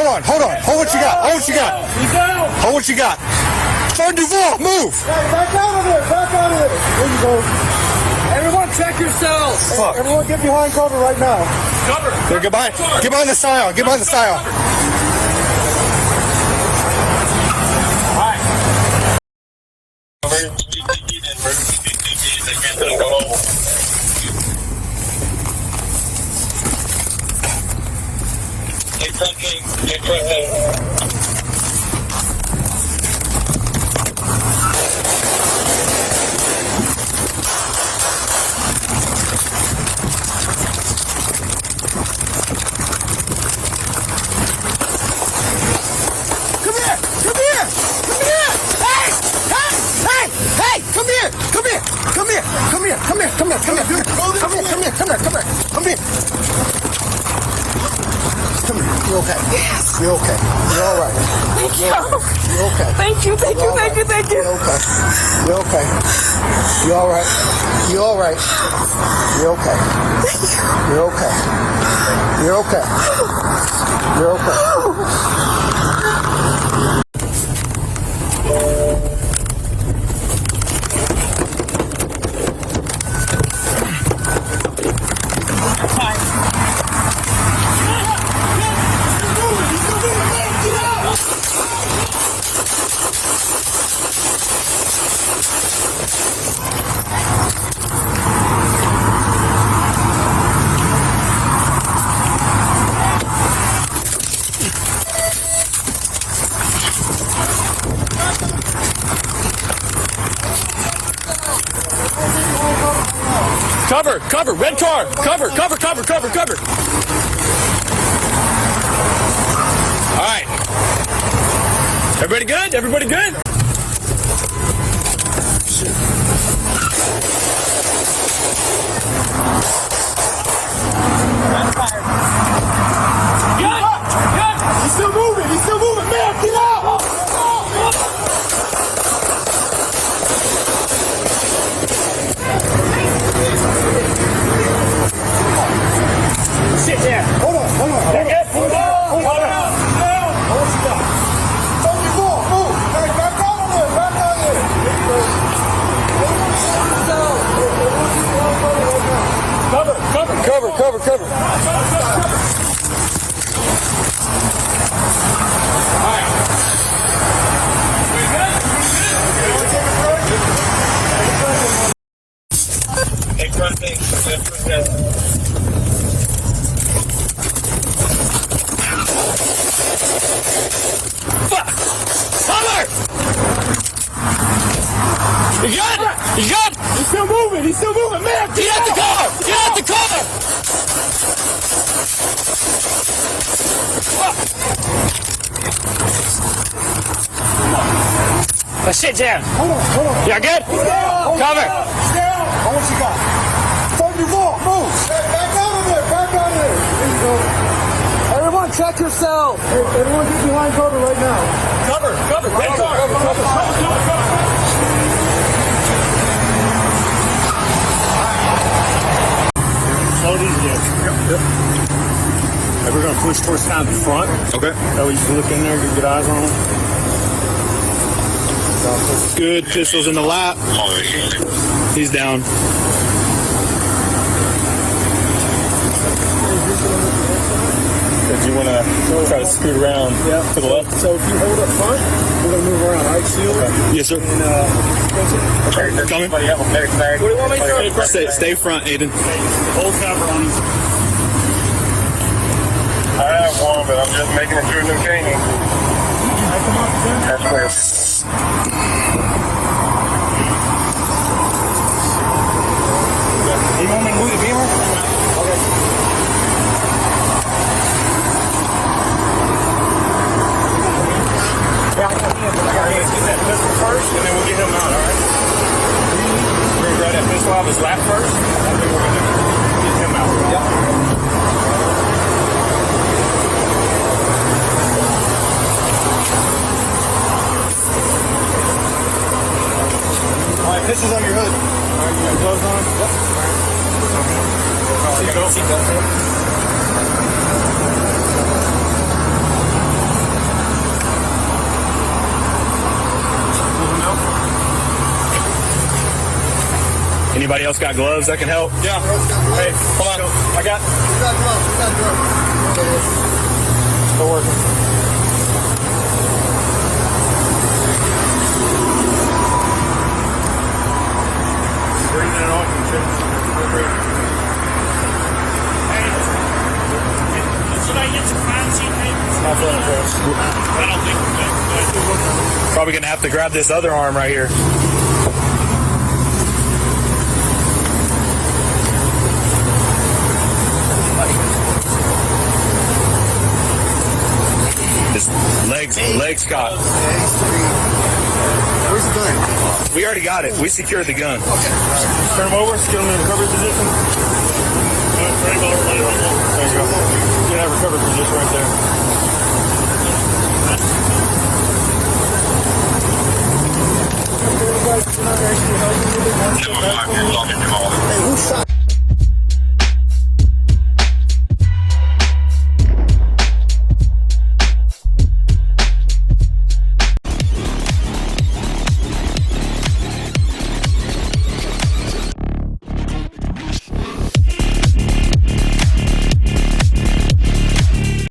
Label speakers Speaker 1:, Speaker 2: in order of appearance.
Speaker 1: on. Hold what you got. Hold what you got. Turn du voir. Move.
Speaker 2: Back out of it. There you go.
Speaker 3: Everyone check yourselves.
Speaker 1: Fuck.
Speaker 2: Everyone get behind cover right now.
Speaker 3: Cover.
Speaker 1: Here, get behind the style. You okay? Yes. You okay? You're all right. You're okay.
Speaker 4: Thank you.
Speaker 1: You're okay. You all right? You all right? You're okay. You're okay. You're okay. You're okay.
Speaker 3: Cover, red car. Cover. All right. Everybody good? Good.
Speaker 2: He's still moving. Man, get out.
Speaker 3: Sit there.
Speaker 2: Hold on.
Speaker 3: Hold on.
Speaker 2: Move. Hey, back out of there.
Speaker 3: Cover. All right. We good? Take front thing. Fuck! Cover! You good?
Speaker 2: He's still moving. Man,
Speaker 3: Get out the car! Let's sit down.
Speaker 2: Hold on.
Speaker 3: You good? Cover.
Speaker 2: Hold what you got. Turn du voir. Move. Hey, back out of there. There you go.
Speaker 4: Everyone check yourself.
Speaker 2: Hey, everyone get behind cover right now.
Speaker 3: Cover. Red car.
Speaker 5: Slow these in. Yep. And we're going to push towards down the front.
Speaker 3: Okay.
Speaker 5: That way you can look in there, get good eyes on them.
Speaker 3: Good. Pistols in the lap. He's down.
Speaker 5: If you want to try to scoot around to the left.
Speaker 2: So if you hold up front, we're going to move around. All right, seal?
Speaker 3: Yes, sir. Coming.
Speaker 2: What do you want me to do?
Speaker 3: Stay front, Aiden.
Speaker 5: Hold cover on him.
Speaker 6: I have one, but I'm just making it through New Caney. That's clear.
Speaker 5: You want me to move the beamer?
Speaker 2: Okay.
Speaker 5: Get that pistol first, and then we'll get him out, all right? We're going to grab that pistol out of his lap first, and then we're going to get him out. Yep.
Speaker 2: All right, pistols on your hood.
Speaker 5: All right, you got gloves on? Yep. Seatbelt.
Speaker 3: Anybody else got gloves that can help?
Speaker 5: Yeah. Hey, hold on. I got.
Speaker 2: Still working.
Speaker 5: Breathing it on.
Speaker 4: Should I get some fancy papers?
Speaker 5: Not feeling close.
Speaker 4: I don't think we're good.
Speaker 3: Probably gonna have to grab this other arm right here. His legs caught.
Speaker 1: Where's the gun?
Speaker 3: We already got it. We secured the gun.
Speaker 5: Turn him over. Get him in recovery position. There you go. Get that recovery position right there.